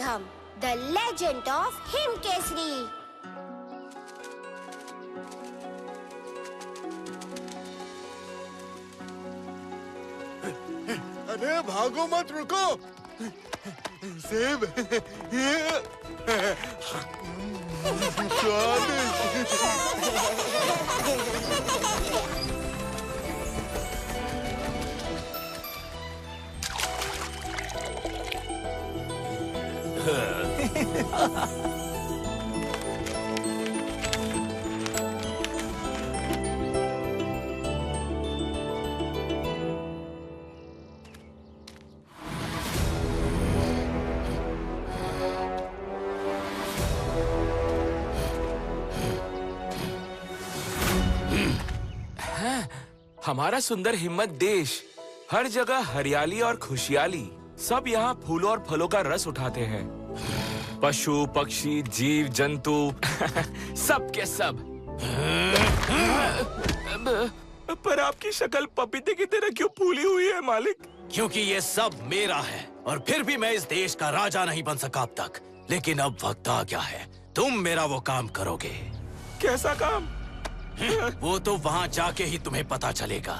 Sangham, the legend of हिमकेसरी। अरे भागो मत, रुको। सेब। हमारा सुंदर हिम्मत देश, हर जगह हरियाली और खुशहाली। सब यहाँ फूलों और फलों का रस उठाते हैं। पशु पक्षी जीव जंतु सब के सब। पर आपकी शक्ल पपीते की तरह क्यों फूली हुई है मालिक? क्योंकि ये सब मेरा है और फिर भी मैं इस देश का राजा नहीं बन सका अब तक। लेकिन अब वक्त आ गया है, तुम मेरा वो काम करोगे। कैसा काम? वो तो वहाँ जाके ही तुम्हें पता चलेगा।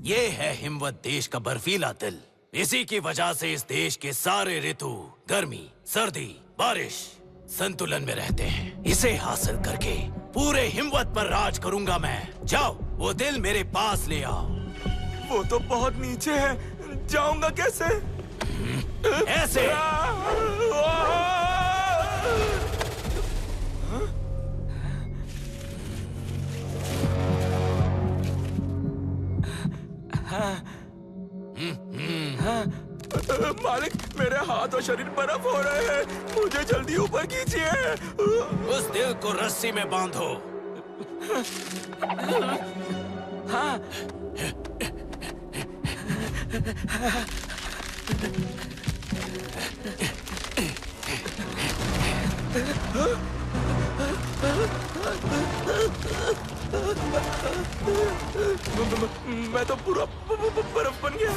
ये है हिमवत देश का बर्फीला दिल। इसी की वजह से इस देश के सारे ऋतु गर्मी सर्दी बारिश संतुलन में रहते हैं। इसे हासिल करके पूरे हिमवत पर राज करूंगा मैं। जाओ वो दिल मेरे पास ले आओ। वो तो बहुत नीचे है, जाऊंगा कैसे? ऐसे। मालिक, मेरे हाथ और शरीर बर्फ हो रहे हैं। मुझे जल्दी ऊपर कीजिए। उस दिल को रस्सी में बांधो। हाँ। मैं तो पूरा बर्फ बन गया।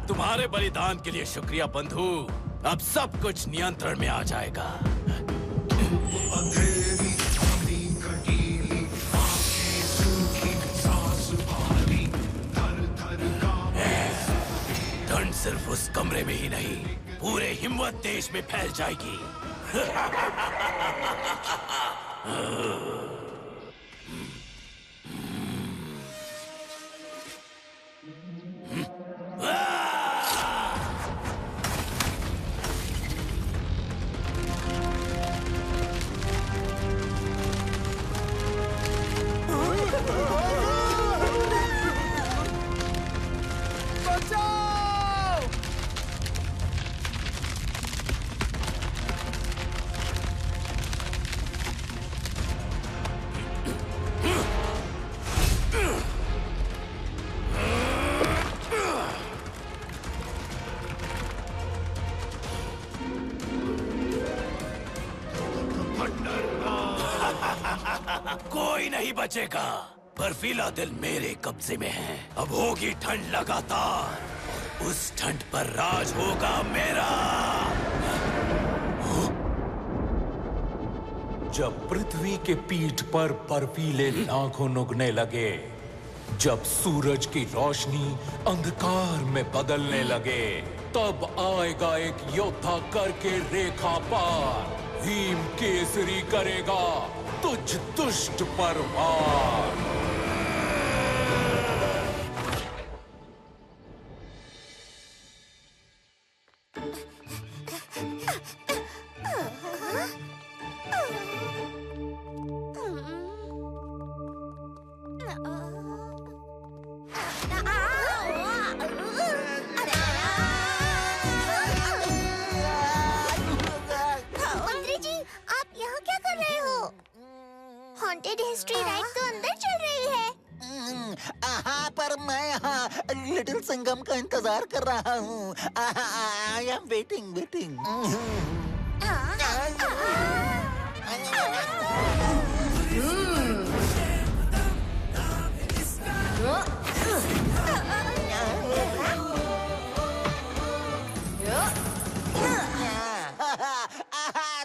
तुम्हारे बलिदान के लिए शुक्रिया बंधु। अब सब कुछ नियंत्रण में आ जाएगा। ठंड सिर्फ उस कमरे में ही नहीं, पूरे हिमवत देश में फैल जाएगी। कोई नहीं बचेगा। बर्फीला दिल मेरे कब्जे में है। अब होगी ठंड लगातार। उस ठंड पर राज होगा मेरा। जब पृथ्वी के पीठ पर बर्फीले नाखून उगने लगे, जब सूरज की रोशनी अंधकार में बदलने लगे, तब आएगा एक योद्धा करके रेखा पार। हिम केसरी करेगा तुझ दुष्ट पर वार। हिस्ट्री राइड तो अंदर चल रही है। हाँ, पर मैं यहाँ लिटिल सिंघम का इंतजार कर रहा हूँ। I am waiting waiting.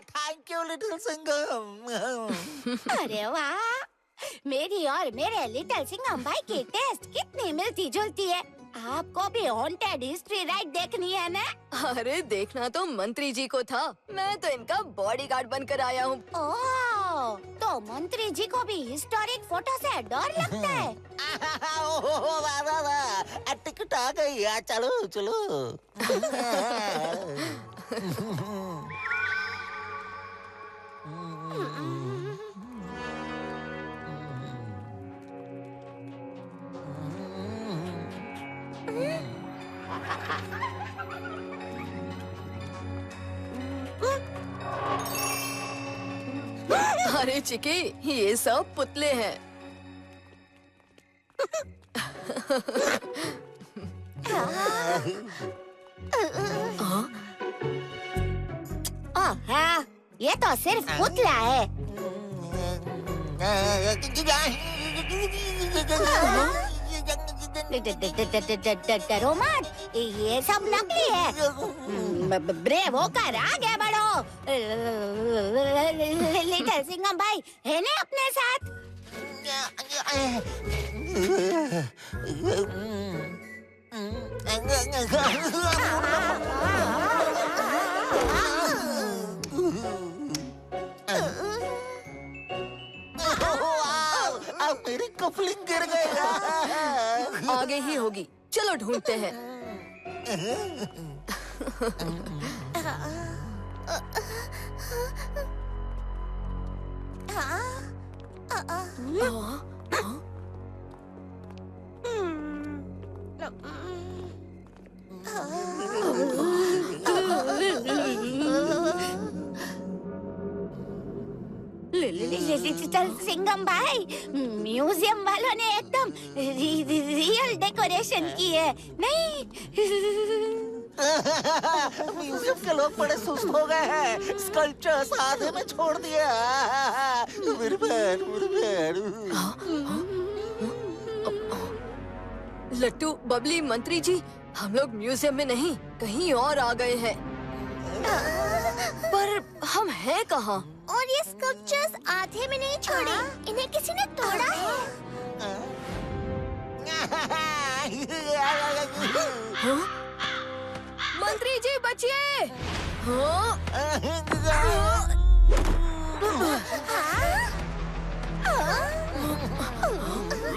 Thank you little Singham. अरे वाह, मेरी और मेरे लिटिल सिंघम भाई की टेस्ट कितनी मिलती जुलती है। आपको भी हॉन्टेड हिस्ट्री राइड देखनी है ना? अरे देखना तो मंत्री जी को था, मैं तो इनका बॉडीगार्ड बनकर आया हूँ। ओह, तो मंत्री जी को भी हिस्टोरिक फोटो से डर लगता है। वाह वाह वाह, टिकट आ गई। चलो चलो। अरे चिकी, ये सब पुतले हैं। हाँ, ये तो सिर्फ पुतला है। डरो मत, ये सब नकली है। ब्रेव होकर आगे बढ़ो। लिटिल सिंघम भाई है ना अपने साथ? मेरी कपलिंग गिर गई। आगे ही होगी, चलो ढूंढते हैं। लिटिल सिंघम भाई, म्यूजियम वालों ने एकदम रियल डेकोरेशन की है, नहीं? म्यूजियम के लोग बड़े सुस्त हो गए हैं। स्कल्पचर्स आधे में छोड़ दिया। मेरी बहन, मेरी बहन। लट्टू, बबली, मंत्री जी, हम लोग म्यूजियम में नहीं, कहीं और आ गए हैं। पर हम हैं कहाँ? और ये स्कल्पचर्स आधे में नहीं छोड़े, इन्हें किसी ने तोड़ा है। हाँ? मंत्री जी बचिए! हाँ?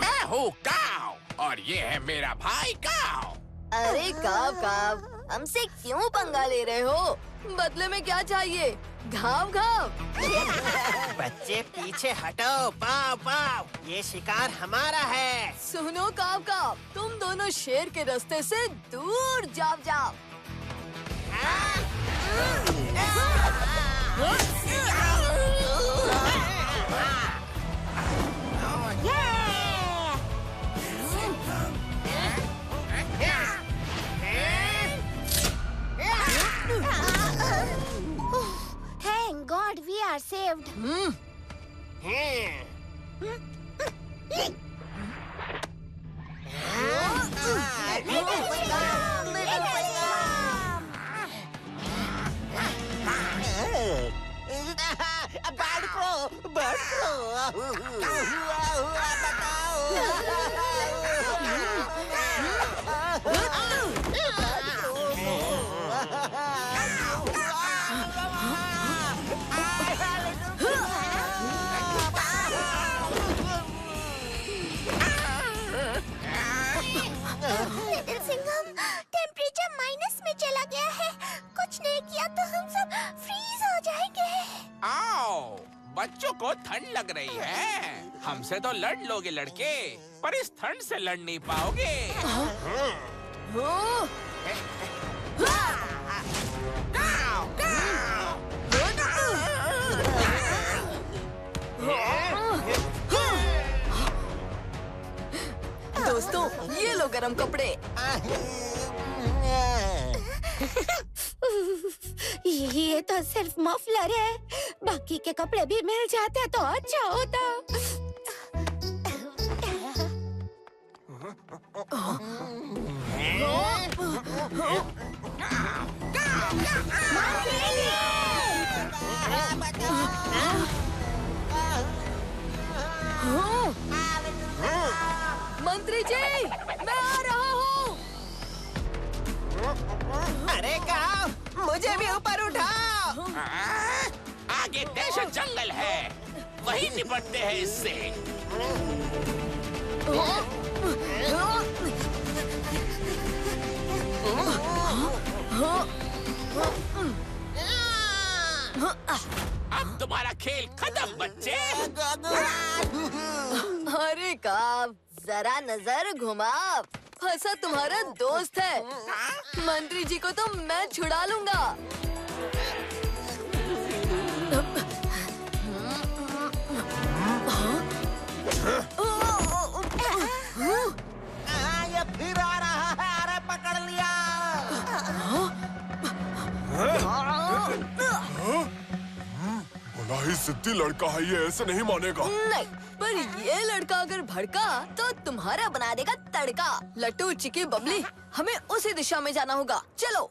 मैं हूँ काव और ये है मेरा भाई काव। अरे काव, हमसे क्यों पंगा ले रहे हो? बदले में क्या चाहिए? घाव। बच्चे पीछे हटो, पाव पाव, ये शिकार हमारा है। सुनो काव, तुम दोनों शेर के रास्ते से दूर जाओ। Thank God we are saved. Little Singham, temperature minus में चला गया है। कुछ नहीं किया तो हम सब फ्रीज हो जाएंगे। आओ, बच्चों को ठंड लग रही है। हमसे तो लड़ लोगे लड़के, पर इस ठंड से लड़ नहीं पाओगे। दोस्तों, ये लो गरम कपड़े। ये तो सिर्फ मफलर है, बाकी के कपड़े भी मिल जाते तो अच्छा होता। मंत्री जी, मैं आ रहा हूँ। अरे काव, मुझे भी ऊपर उठाओ। आगे दहशत जंगल है, वही निपटते हैं इससे। अब तुम्हारा खेल खत्म बच्चे। अरे काव, जरा नजर घुमा, फंसा तुम्हारा दोस्त है। मंत्री जी को तो मैं छुड़ा लूंगा। ये फिर आ रहा है। अरे पकड़ लिया। बड़ा ही जिद्दी लड़का है ये, ऐसे नहीं मानेगा। नहीं, पर ये लड़का अगर भड़का तो तुम्हारा बना देगा तड़का। लट्टू चिकी बबली, हमें उसी दिशा में जाना होगा। चलो।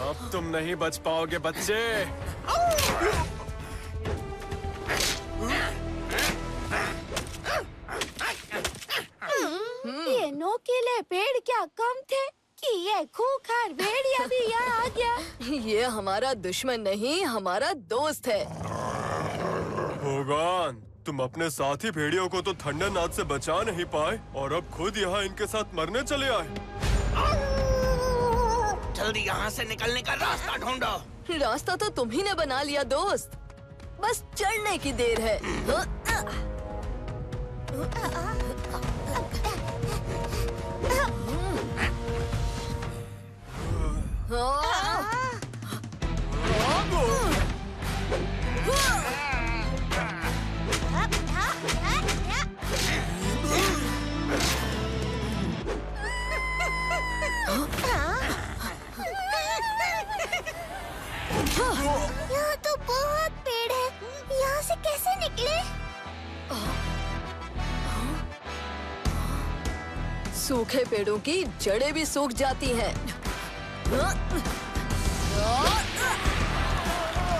अब तुम नहीं बच पाओगे बच्चे। ये नोकीले पेड़ क्या कम थे कि ये खूंखार भेड़िया भी यहाँ आ गया। ये हमारा दुश्मन नहीं, हमारा दोस्त है। भगवान, तुम अपने साथी भेड़ियों को तो थंडरनाथ से बचा नहीं पाए और अब खुद यहाँ इनके साथ मरने चले आए। जल्दी यहाँ से निकलने का रास्ता ढूंढो। रास्ता तो तुम ही ने बना लिया दोस्त, बस चढ़ने की देर है। यहाँ तो बहुत पेड़ है, यहाँ से कैसे निकले? सूखे पेड़ों की जड़ें भी सूख जाती हैं।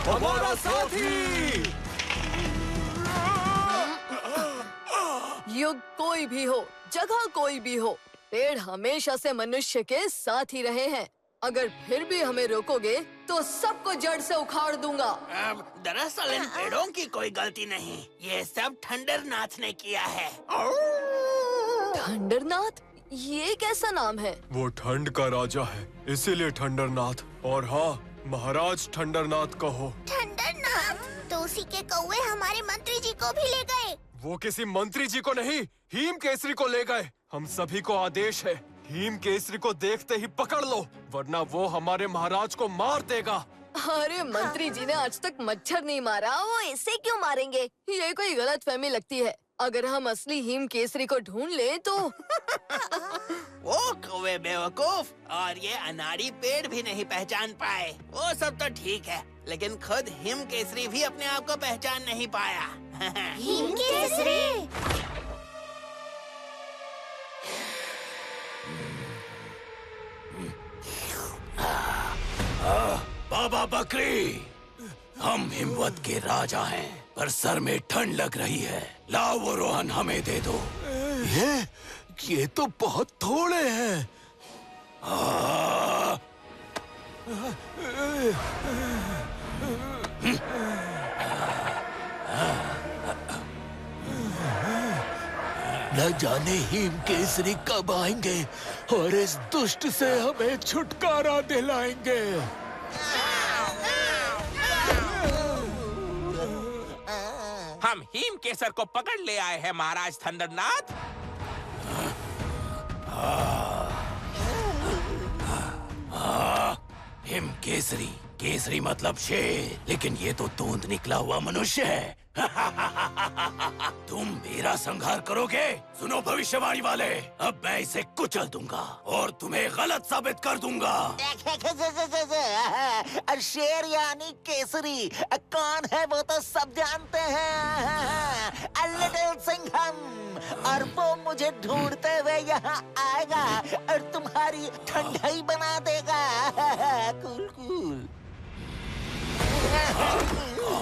हमारा साथी। युग कोई भी हो, जगह कोई भी हो, पेड़ हमेशा से मनुष्य के साथ ही रहे हैं। अगर फिर भी हमें रोकोगे तो सबको जड़ से उखाड़ दूंगा। दरअसल इन पेड़ों की कोई गलती नहीं, ये सब थंडरनाथ ने किया है। थंडरनाथ? ये कैसा नाम है? वो ठंड का राजा है, इसीलिए थंडरनाथ। और हाँ, महाराज थंडरनाथ कहो। थंडरनाथ? तो उसी के कौवे हमारे मंत्री जी को भी ले गए। वो किसी मंत्री जी को नहीं, हिम केसरी को ले गए। हम सभी को आदेश है, हिम केसरी को देखते ही पकड़ लो, वरना वो हमारे महाराज को मार देगा। अरे मंत्री जी ने आज तक मच्छर नहीं मारा, वो इसे क्यों मारेंगे? ये कोई गलतफहमी लगती है। अगर हम असली हिम केसरी को ढूंढ लें तो वो कौवे बेवकूफ, और ये अनाड़ी पेड़ भी नहीं पहचान पाए। वो सब तो ठीक है, लेकिन खुद हिम केसरी भी अपने आप को पहचान नहीं पाया। हिम केसरी? बाबा बकरी, हम हिमवत के राजा हैं, पर सर में ठंड लग रही है। लाओ वो रोहन हमें दे दो। ये तो बहुत थोड़े हैं। न जाने हिम केसरी कब आएंगे और इस दुष्ट से हमें छुटकारा दिलाएंगे। हम हिम केसर को पकड़ ले आए हैं महाराज थंडरनाथ। हिम केसरी, केसरी मतलब शेर, लेकिन ये तो तोंद निकला हुआ मनुष्य है। तुम मेरा संहार करोगे? सुनो भविष्यवाणी वाले, अब मैं इसे कुचल दूंगा और तुम्हें गलत साबित कर दूंगा। शेर यानी केसरी, कौन है वो तो सब जानते हैं। लिटिल सिंघम, और वो मुझे ढूंढते हुए यहाँ आएगा और तुम्हारी ठंडाई बना देगा। Cool cool.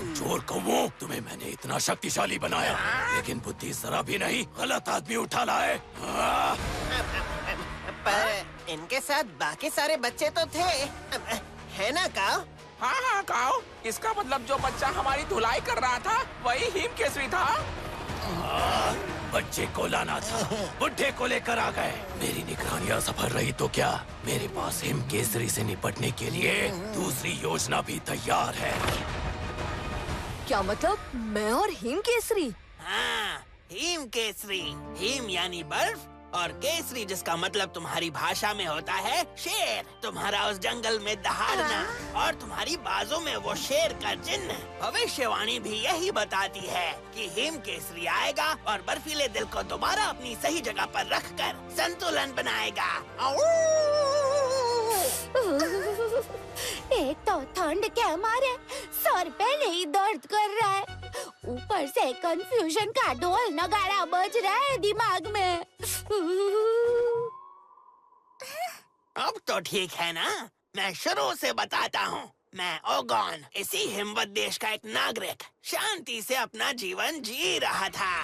चोर कौवों, तुम्हें मैंने इतना शक्तिशाली बनाया, लेकिन बुद्धि जरा भी नहीं, गलत आदमी उठा लाए। पर इनके साथ बाकी सारे बच्चे तो थे, है ना काऊ? हाँ हाँ काऊ, इसका मतलब जो बच्चा हमारी धुलाई कर रहा था वही हिम केसरी था। बच्चे को लाना था, बुढ़े को लेकर आ गए। मेरी निगरानी असफल रही तो क्या, मेरे पास हिम केसरी से निपटने के लिए दूसरी योजना भी तैयार है। क्या मतलब? मैं और हिम केसरी? हाँ, हिम केसरी। हिम यानी बर्फ और केसरी जिसका मतलब तुम्हारी भाषा में होता है शेर। तुम्हारा उस जंगल में दहाड़ना और तुम्हारी बाजों में वो शेर का चिन्ह। भविष्यवाणी भी यही बताती है कि हिम केसरी आएगा और बर्फीले दिल को दोबारा अपनी सही जगह पर रखकर संतुलन बनाएगा। एक तो ठंड के मारे सर पहले ही दर्द कर रहा है, ऊपर से कंफ्यूजन का ढोल नगाड़ा बज रहा है दिमाग में। अब तो ठीक है ना, मैं शुरू से बताता हूँ। मैं ओगोन, इसी हिमवत देश का एक नागरिक, शांति से अपना जीवन जी रहा था।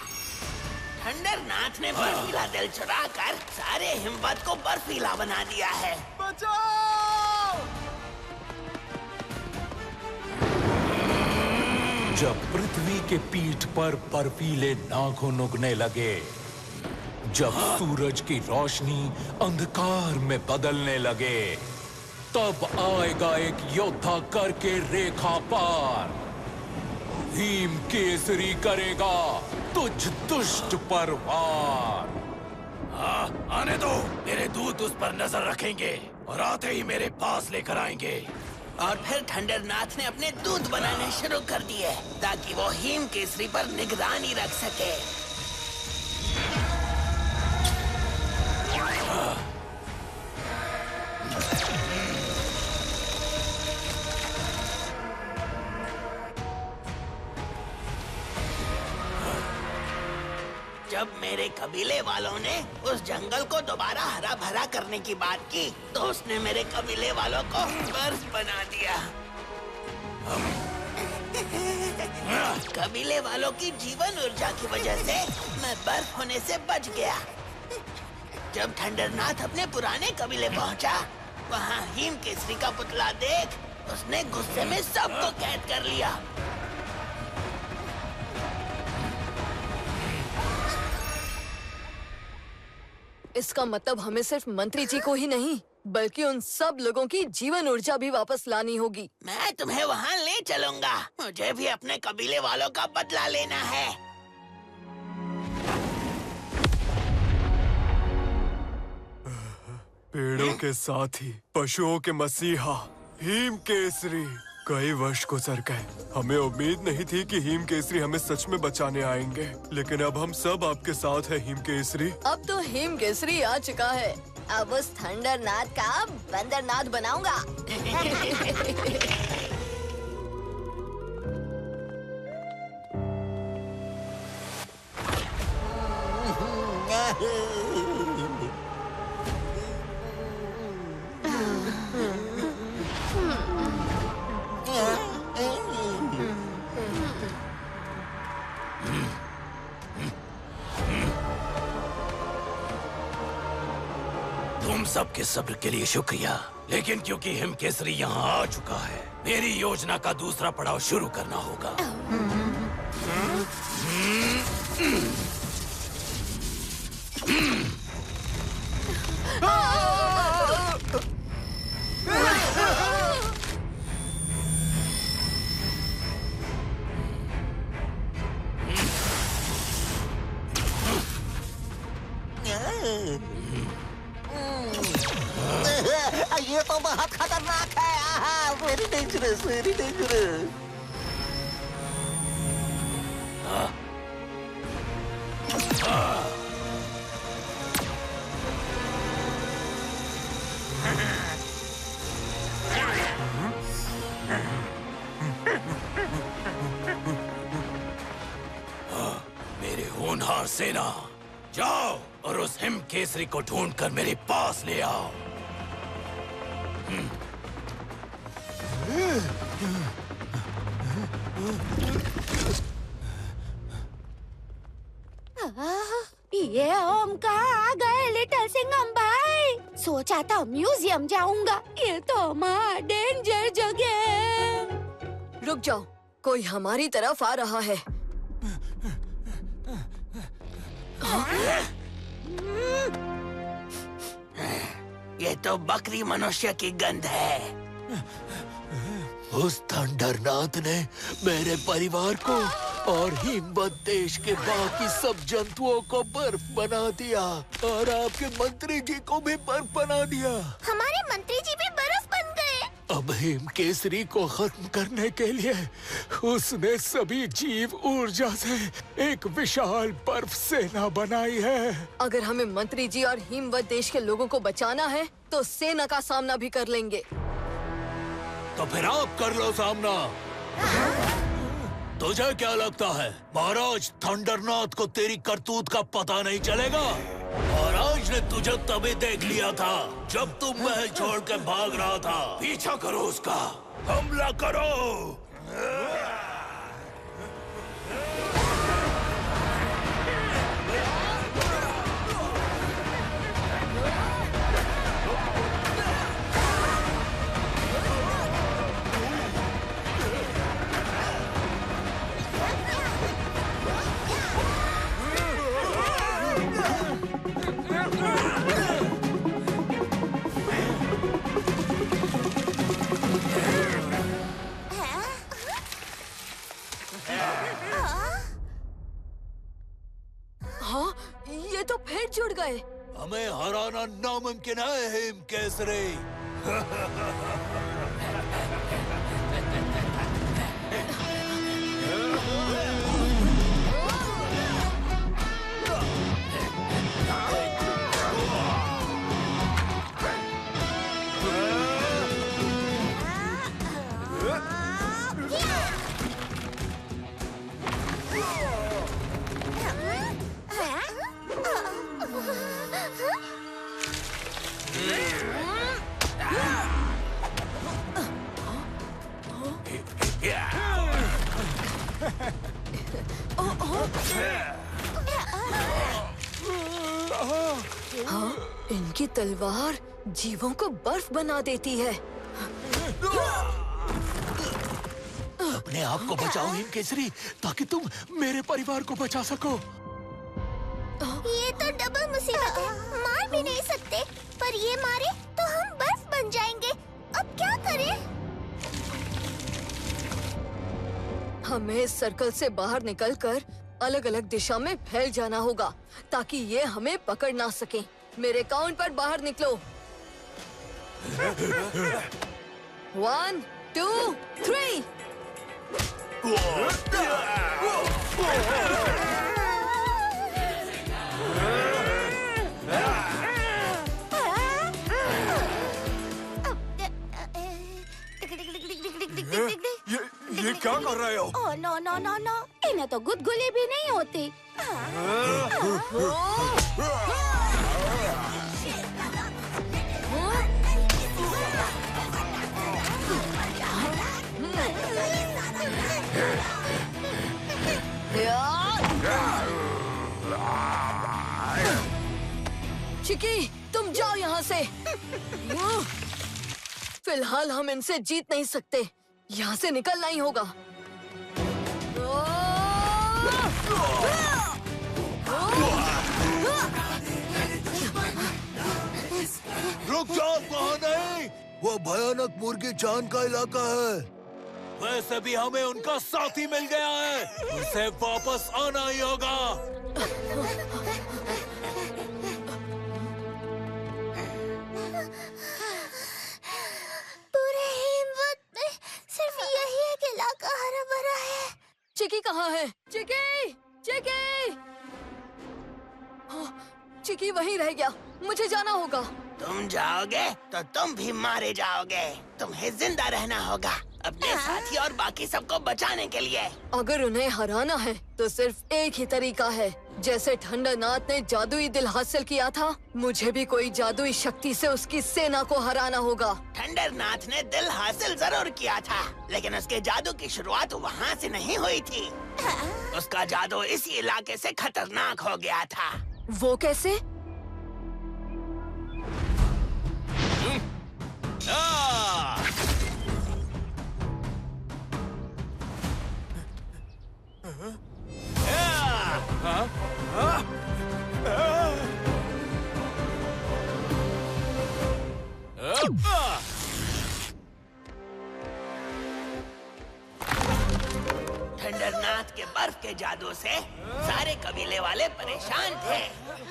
थंडरनाथ ने बर्फीला दिल चुराकर सारे हिमवत को बर्फीला बना दिया है। जब पृथ्वी के पीठ पर बर्फीले नाखून उगने लगे, जब सूरज की रोशनी अंधकार में बदलने लगे, तब आएगा एक योद्धा करके रेखा पार। हिम केसरी करेगा तुझ दुष्ट पर वार। आने दो, मेरे दूत उस पर नजर रखेंगे और आते ही मेरे पास लेकर आएंगे। और फिर थंडरनाथ ने अपने दूत बनाने शुरू कर दिए ताकि वो हिम केसरी पर निगरानी रख सके। जब मेरे कबीले वालों ने उस जंगल को दोबारा हरा भरा करने की बात की, तो उसने मेरे कबीले वालों को बर्फ बना दिया। कबीले वालों की जीवन ऊर्जा की वजह से मैं बर्फ होने से बच गया। जब थंडरनाथ अपने पुराने कबीले पहुंचा, वहाँ हिम केसरी का पुतला देख उसने गुस्से में सबको कैद कर लिया। इसका मतलब हमें सिर्फ मंत्री जी को ही नहीं, बल्कि उन सब लोगों की जीवन ऊर्जा भी वापस लानी होगी। मैं तुम्हें वहाँ ले चलूंगा। मुझे भी अपने कबीले वालों का बदला लेना है। पेड़ों के साथी, पशुओं के मसीहा हिम केसरी। कई वर्ष गुजर गए, हमें उम्मीद नहीं थी कि हिम केसरी हमें सच में बचाने आएंगे, लेकिन अब हम सब आपके साथ हैं हिम केसरी। अब तो हिम केसरी आ चुका है, अब उस थंडरनाथ का बंदरनाथ बनाऊंगा। तुम सबके सब्र के लिए शुक्रिया, लेकिन क्योंकि हिम केसरी यहाँ आ चुका है, मेरी योजना का दूसरा पड़ाव शुरू करना होगा। ये तो बहुत खतरनाक है। Very dangerous, very dangerous. मेरे होनहार सेना, जाओ और उस हिम केसरी को ढूंढकर मेरे पास ले आओ। ये ओमकार आ गए लिटिल सिंघम भाई। सोचा था म्यूजियम जाऊंगा, ये तो हमारा डेंजर जगह है। रुक जाओ, कोई हमारी तरफ आ रहा है। ये तो बकरी मनुष्य की गंध है। उस थंडरनाथ ने मेरे परिवार को और हिमवत देश के बाकी सब जंतुओं को बर्फ बना दिया और आपके मंत्री जी को भी बर्फ बना दिया। हमारे मंत्री जी भी बर्फ बन गए। अब हिम केसरी को खत्म करने के लिए उसने सभी जीव ऊर्जा से एक विशाल बर्फ सेना बनाई है। अगर हमें मंत्री जी और हिमवत देश के लोगों को बचाना है तो सेना का सामना भी कर लेंगे। तो फिर आप कर लो सामना। तुझे क्या लगता है महाराज थंडरनाथ को तेरी करतूत का पता नहीं चलेगा? महाराज ने तुझे तभी देख लिया था जब तुम महल छोड़ के भाग रहा था। पीछा करो उसका, हमला करो। हाँ, ये तो फिर जुड़ गए। हमें हराना नामुमकिन है हिम केसरी। हाँ, इनकी तलवार जीवों को बर्फ बना देती है। अपने आप को बचाओ हिम केसरी, ताकि तुम मेरे परिवार को बचा सको। ये तो डबल मुसीबत है। मार भी नहीं सकते, पर ये मारे तो हम बर्फ बन जाएंगे। अब क्या करें? हमें इस सर्कल से बाहर निकलकर अलग अलग दिशा में फैल जाना होगा ताकि ये हमें पकड़ ना सके। मेरे काउंट पर बाहर निकलो। 1, 2, 3। ये क्या कर रहे हो? Oh no no no no, इन्हें तो गुदगुली भी नहीं होती। चिकी, तुम जाओ यहाँ से। फिलहाल हम इनसे जीत नहीं सकते, यहाँ से निकलना ही होगा। रुक जाओ, वहाँ नहीं। वो भयानक मुर्गी चांद का इलाका है। वैसे भी हमें उनका साथी मिल गया है, उसे वापस आना ही होगा। कहाँ है? चिकी, चिकी! हाँ, चिकी वहीं रह गया। मुझे जाना होगा। तुम जाओगे तो तुम भी मारे जाओगे। तुम्हें जिंदा रहना होगा अपने साथी और बाकी सबको बचाने के लिए। अगर उन्हें हराना है तो सिर्फ एक ही तरीका है। जैसे ठंडरनाथ ने जादुई दिल हासिल किया था, मुझे भी कोई जादुई शक्ति से उसकी सेना को हराना होगा। ठंडरनाथ ने दिल हासिल जरूर किया था, लेकिन उसके जादू की शुरुआत वहाँ से नहीं हुई थी। उसका जादू इसी इलाके से खतरनाक हो गया था। वो कैसे? ठंडरनाथ के बर्फ के जादू से सारे कबीले वाले परेशान थे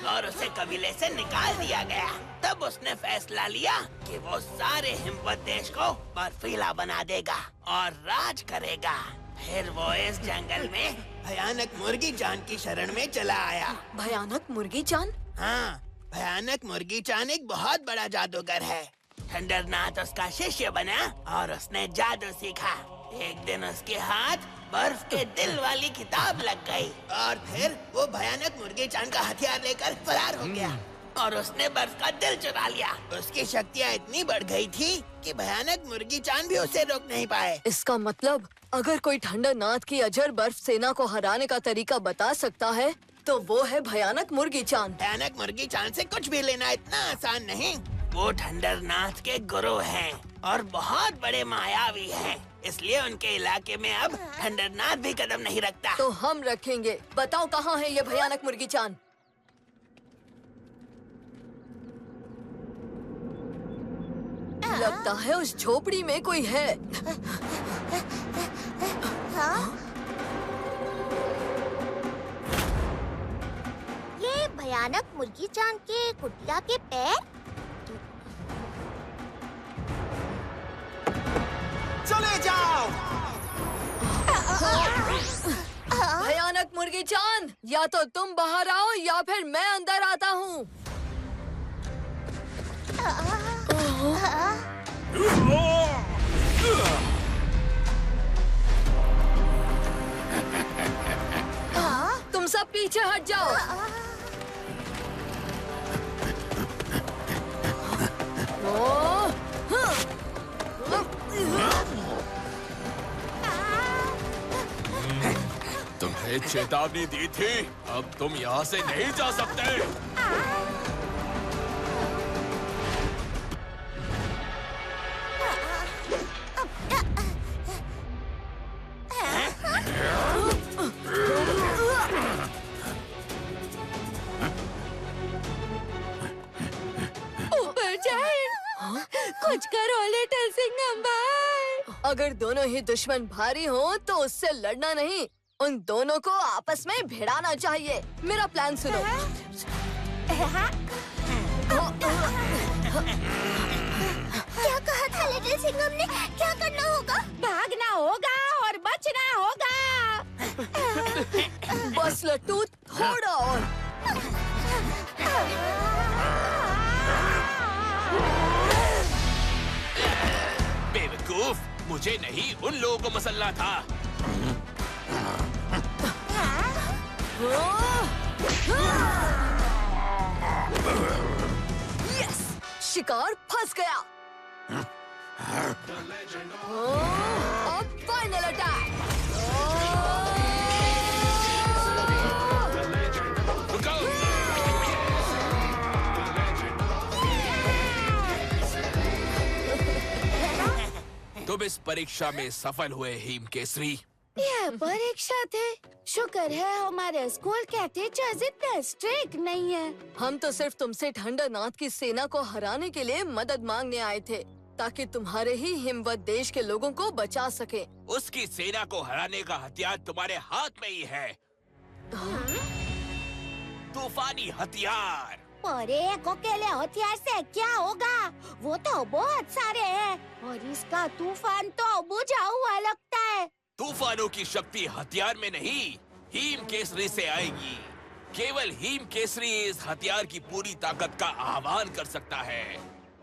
और उसे कबीले से निकाल दिया गया। तब उसने फैसला लिया कि वो सारे हिमवत देश को बर्फीला बना देगा और राज करेगा। फिर वो इस जंगल में भयानक मुर्गी चान की शरण में चला आया। भयानक मुर्गी चान? हाँ, भयानक मुर्गी चान एक बहुत बड़ा जादूगर है। ठंडरनाथ उसका शिष्य बना और उसने जादू सीखा। एक दिन उसके हाथ बर्फ के दिल वाली किताब लग गई और फिर वो भयानक मुर्गी चान का हथियार लेकर फरार हो गया और उसने बर्फ का दिल चुरा लिया। उसकी शक्तियाँ इतनी बढ़ गई थी कि भयानक मुर्गी चान भी उसे रोक नहीं पाए। इसका मतलब अगर कोई ठंडरनाथ की अजर बर्फ सेना को हराने का तरीका बता सकता है तो वो है भयानक मुर्गी चान। भयानक मुर्गी चान से कुछ भी लेना इतना आसान नहीं। वो ठंडरनाथ के गुरु हैं और बहुत बड़े मायावी हैं। इसलिए उनके इलाके में अब ठंडरनाथ भी कदम नहीं रखता। तो हम रखेंगे। बताओ कहाँ है ये भयानक मुर्गी चान? लगता है उस झोपड़ी में कोई है। ये भयानक मुर्गी चान के कुटिया के पैर। चले जाओ। भयानक मुर्गी चान, या तो तुम बाहर आओ या फिर मैं अंदर आता हूँ। तुम सब पीछे हट जाओ। तुम्हें चेतावनी दी थी, अब तुम यहाँ से नहीं जा सकते। ऊपर जाए। कुछ करो लिटिल सिंघम भाई। अगर दोनों ही दुश्मन भारी हो तो उससे लड़ना नहीं, उन दोनों को आपस में भिड़ाना चाहिए। मेरा प्लान सुनो। क्या कहा था लिटिल सिंघम ने? क्या करना होगा? भागना होगा और बचना होगा। बस लट्टू, थोड़ा और। बेवकूफ, मुझे नहीं उन लोगों को मसलना था। यस, शिकार फंस गया। अब फाइनल अटैक। तुम इस परीक्षा में सफल हुए हिम केसरी। यह परीक्षा थे। शुक्र है हमारे स्कूल के टीचर्स इतने स्ट्रिक्ट नहीं है। हम तो सिर्फ तुमसे ठंडरनाथ की सेना को हराने के लिए मदद मांगने आए थे, ताकि तुम्हारे ही हिमवत देश के लोगों को बचा सके। उसकी सेना को हराने का हथियार तुम्हारे हाथ में ही है। तूफानी हथियार। पर एक अकेले हथियार से क्या होगा? वो तो बहुत सारे हैं और इसका तूफान तो बुझा हुआ लगता है। तूफानों की शक्ति हथियार में नहीं, हिम केसरी से आएगी। केवल हिम केसरी इस हथियार की पूरी ताकत का आह्वान कर सकता है।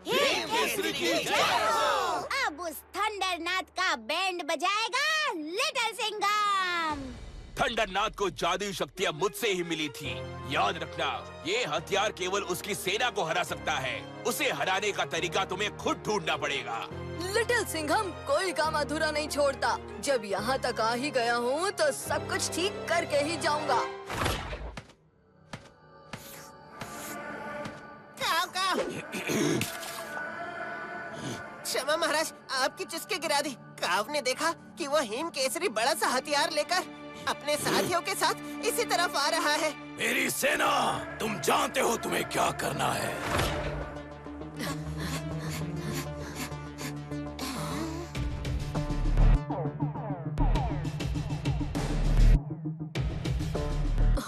हिम केसरी की जय हो। अब उस थंडरनाथ का बैंड बजाएगा लिटिल सिंघम। थंडरनाथ को जादुई शक्तियाँ मुझसे ही मिली थी। याद रखना, ये हथियार केवल उसकी सेना को हरा सकता है। उसे हराने का तरीका तुम्हें खुद ढूंढना पड़ेगा। लिटिल सिंघम कोई काम अधूरा नहीं छोड़ता। जब यहाँ तक आ ही गया हूँ तो सब कुछ ठीक करके ही जाऊंगा। क्षमा महाराज, आपकी चुस्के गिरा दी। काव ने देखा कि वो हिम केसरी बड़ा सा हथियार लेकर अपने साथियों के साथ इसी तरफ आ रहा है। मेरी सेना, तुम जानते हो तुम्हें क्या करना है।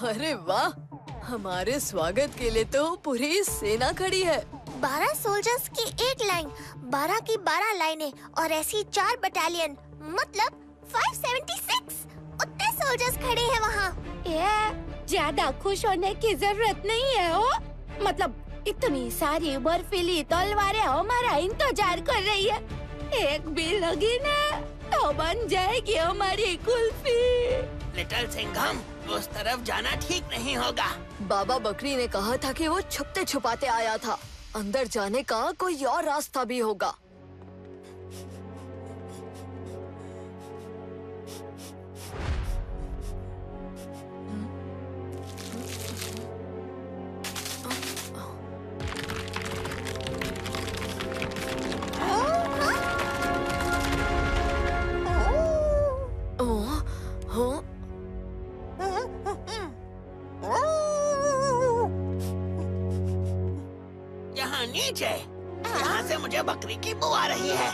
अरे वाह, हमारे स्वागत के लिए तो पूरी सेना खड़ी है। 12 सोल्जर्स की एक लाइन, 12 की 12 लाइनें और ऐसी 4 बटालियन, मतलब 576। उतने सोल्जर्स खड़े हैं वहाँ। ये ज्यादा खुश होने की जरूरत नहीं है। ओ मतलब इतनी सारी बर्फीली तलवारें हमारा इंतजार कर रही है। एक भी लगी ना तो बन जाएगी हमारी कुल्फी। लिटिल सिंघम, उस तरफ जाना ठीक नहीं होगा। बाबा बकरी ने कहा था कि वो छुपते छुपाते आया था। अंदर जाने का कोई और रास्ता भी होगा। यहाँ नीचे, यहाँ से मुझे बकरी की बू आ रही है।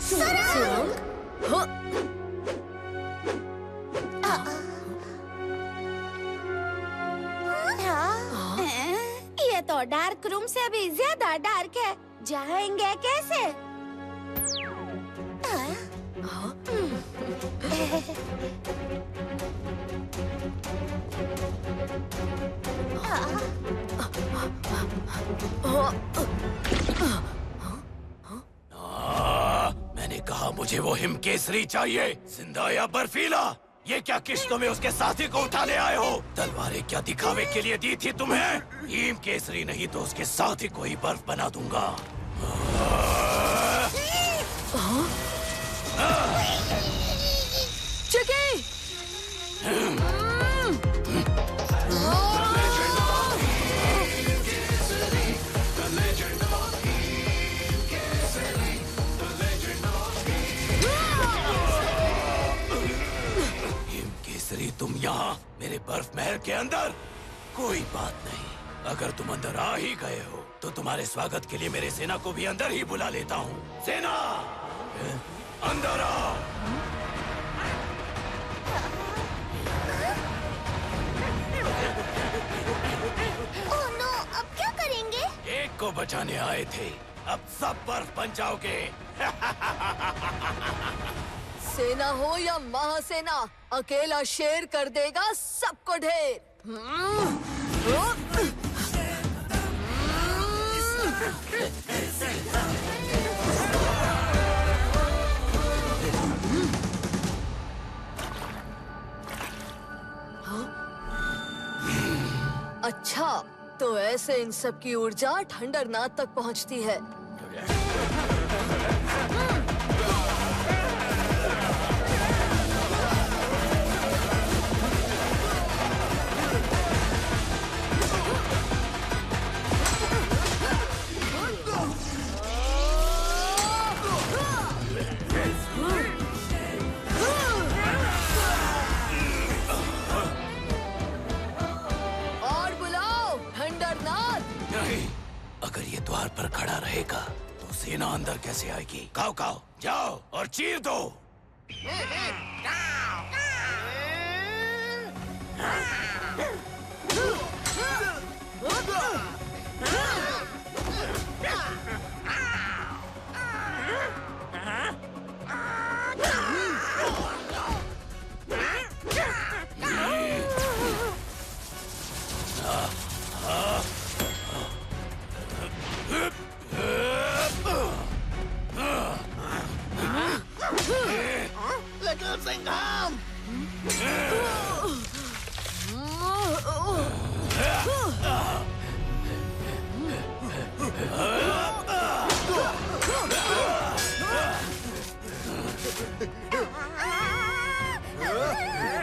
सुरंग? हाँ। ये तो डार्क रूम से भी ज्यादा डार्क है। जाएंगे कैसे? मैंने कहा मुझे वो हिम केसरी चाहिए, जिंदा या बर्फीला। ये क्या किश्तों में उसके साथी को उठाने आए हो? तलवारें क्या दिखावे के लिए दी थी तुम्हें? हिम केसरी नहीं तो उसके साथी को ही बर्फ बना दूंगा। चिकी! तुम यहाँ मेरे बर्फ महल के अंदर? कोई बात नहीं, अगर तुम अंदर आ ही गए हो तो तुम्हारे स्वागत के लिए मेरे सेना को भी अंदर ही बुला लेता हूँ। सेना, अंदर आओ। ओह नो, अब क्या करेंगे? एक को बचाने आए थे, अब सब बर्फ बन जाओगे। सेना हो या महासेना, अकेला शेर कर देगा सबको ढेर। अच्छा, तो ऐसे इन सब की ऊर्जा थंडरनाथ तक पहुंचती है। अगर ये द्वार पर खड़ा रहेगा तो सेना अंदर कैसे आएगी? खाओ खाओ, जाओ और चीर दो।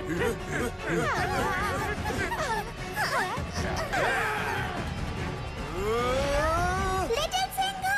लिटिल सिंघम!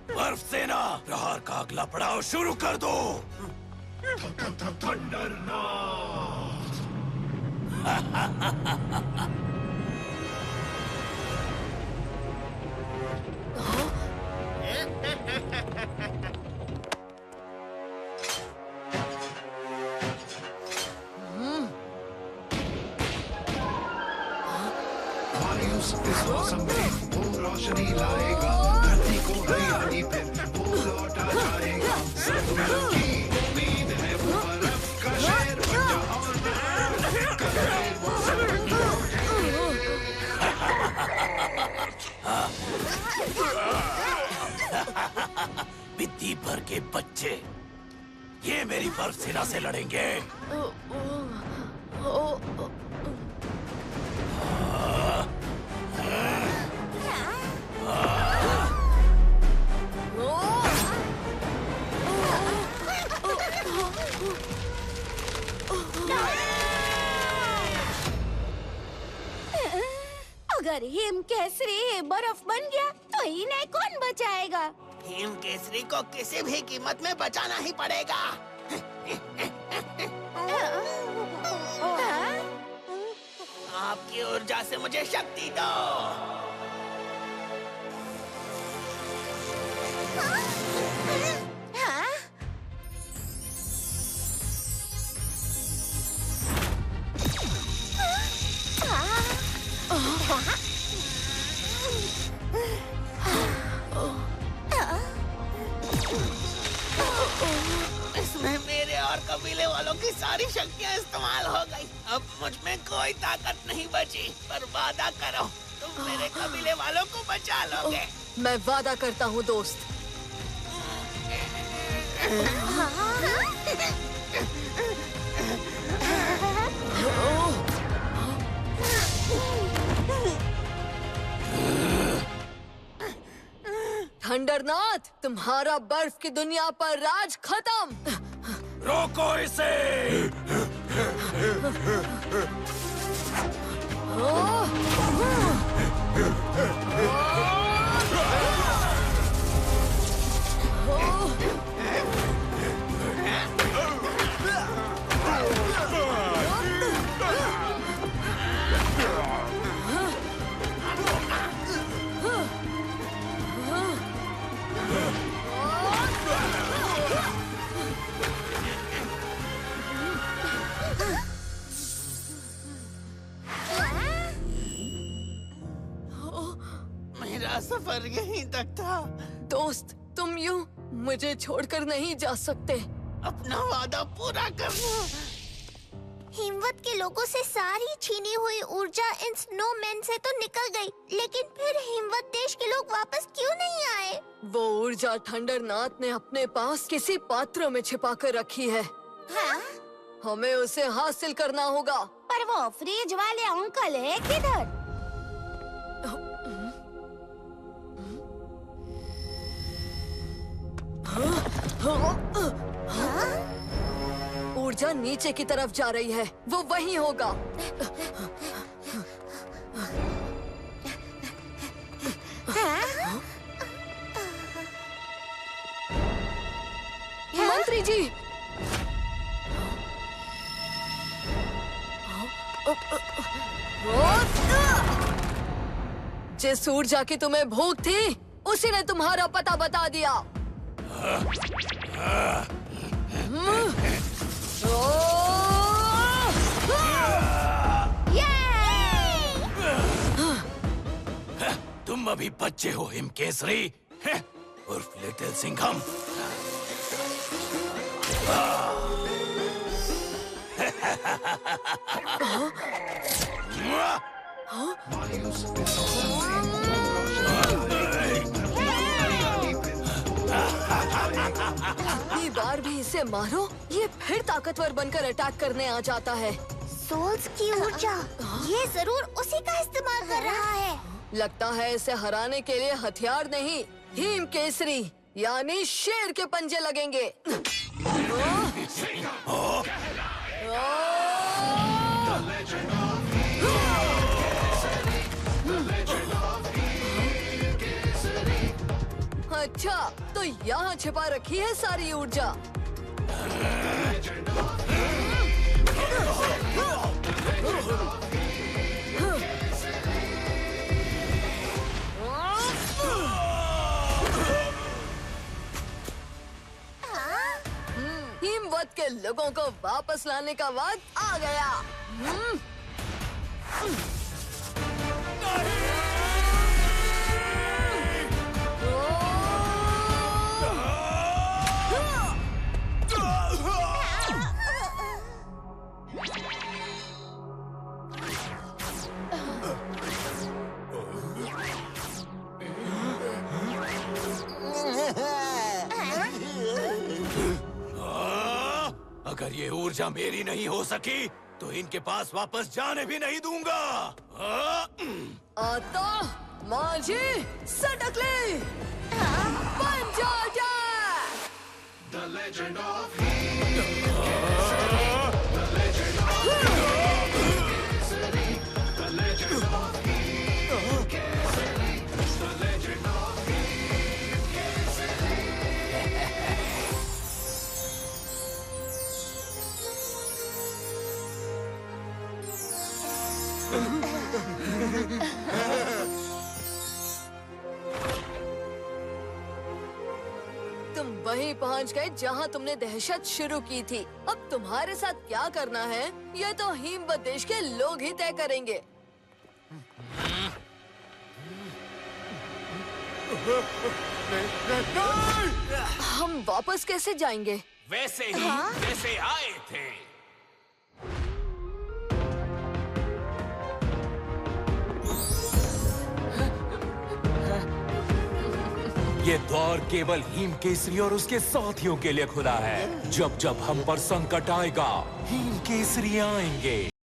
बर्फ सेना, प्रहार का अगला पड़ाव शुरू कर दो। मायूस इस मौसम में वो रोशनी लाएगा, धरती को हरियाली पे वो लौटा जाएगा। संतुलन की उम्मीद है वो बर्फ का शेर बन जाओ ना, करे वो बिद्दी भर के बच्चे, ये मेरी बर्फ सेना से लड़ेंगे। अगर हिम केसरी बर्फ बन गया तो इन्हें कौन बचाएगा? हिम केसरी को किसी भी कीमत में बचाना ही पड़ेगा। आपकी ऊर्जा से मुझे शक्ति दो। इसमें मेरे और कबीले वालों की सारी शक्तियां इस्तेमाल हो गई। अब मुझ में कोई ताकत नहीं बची। पर वादा करो, तुम मेरे कबीले वालों को बचा लोगे। मैं वादा करता हूँ दोस्त। थंडरनाथ, तुम्हारा बर्फ की दुनिया पर राज खत्म। रोको इसे। मेरा सफर यहीं तक था। दोस्त, तुम यूं मुझे छोड़कर नहीं जा सकते। अपना वादा पूरा करना। हिमवत के लोगों से सारी छीनी हुई ऊर्जा इन स्नोमैन से तो निकल गई, लेकिन फिर हिमवत देश के लोग वापस क्यों नहीं आए? वो ऊर्जा थंडरनाथ ने अपने पास किसी पात्र में छिपा कर रखी है। हाँ? हमें उसे हासिल करना होगा। पर वो फ्रिज वाले अंकल है किधर? ऊर्जा नीचे की तरफ जा रही है, वो वहीं होगा। मंत्री जी, जिस ऊर्जा की तुम्हें भूख थी, उसी ने तुम्हारा पता बता दिया। तुम अभी बच्चे हो हिम केसरी, उर्फ लिटिल सिंघम। मायूस रोशनी हरियाली फिर वो लौट आएगा। कितनी बार भी इसे मारो, ये फिर ताकतवर बनकर अटैक करने आ जाता है। सोल्स की ऊर्जा, ये जरूर उसी का इस्तेमाल कर रहा है। लगता है इसे हराने के लिए हथियार नहीं, हिम केसरी यानी शेर के पंजे लगेंगे। अच्छा, तो यहाँ छिपा रखी है सारी ऊर्जा। हिमवत के लोगों को वापस लाने का वक्त आ गया। अगर ये ऊर्जा मेरी नहीं हो सकी तो इनके पास वापस जाने भी नहीं दूंगा। आता माझी सटकली Punjab. The legend of Him. The legend of Him. The legend of Him. The legend of तुम वहीं पहुंच गए जहां तुमने दहशत शुरू की थी। अब तुम्हारे साथ क्या करना है ये तो हिमवत देश के लोग ही तय करेंगे। हम वापस कैसे जाएंगे? वैसे ही जैसे आए थे। ये द्वार केवल हिम केसरी और उसके साथियों के लिए खुला है। जब जब हम पर संकट आएगा, हिम केसरी आएंगे।